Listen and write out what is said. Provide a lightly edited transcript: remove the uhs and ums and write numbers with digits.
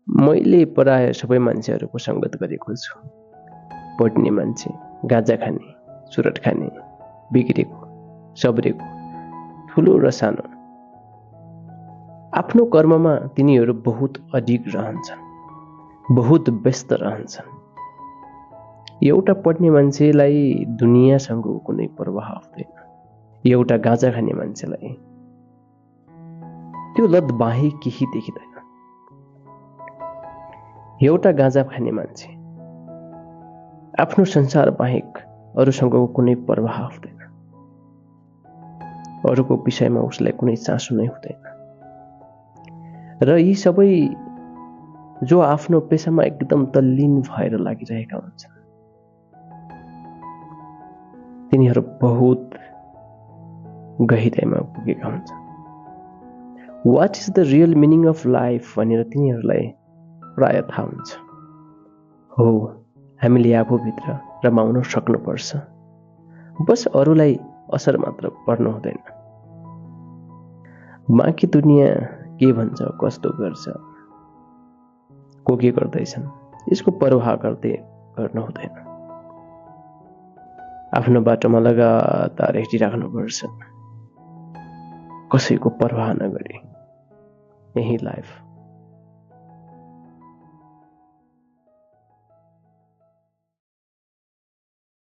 मैले प्राय सबै मान्छेहरूको सङ्गत गरेको छु। पढ्ने मान्छे, गाँजा खाने, चुरट खाने, बिग्रेको, सबरेको, ठुलो र सानो। आफ्नो कर्ममा तिनीहरू बहुत अडिग रहन्छन्, बहुत व्यस्त रहन्छन्। एउटा पढ्ने मान्छेलाई दुनियाँसँग कुनै प्रवाह हुँदैन। एउटा गाँजा खाने मान्छेलाई त्यो लत बाहेक केही देखिँदैन। एउटा गाँजा खाने मान्छे आफ्नो संसार बाहेक अरूसँगको कुनै प्रवाह हुँदैन। अरूको विषयमा उसलाई कुनै चासो नै हुँदैन। र यी सबै जो आफ्नो पेसामा एकदम तल्लीन भएर लागिरहेका हुन्छन्, तिनीहरू बहुत गहिराइमा पुगेका हुन्छन्। What is the real meaning of life भनेर तिनीहरूलाई प्राय थाहा हुन्छ। हो, हामीले आफूभित्र रमाउन सक्नुपर्छ, बस अरूलाई असर मात्र पर्नु हुँदैन। बाँकी दुनियाँ के भन्छ, कस्तो गर्छ, को के गर्दैछन्, यसको परवाह गर्नु हुँदैन। आफ्नो बाटोमा लगातार हिँडिराख्नुपर्छ, कसैको परवाह नगरी। यही लाइफ।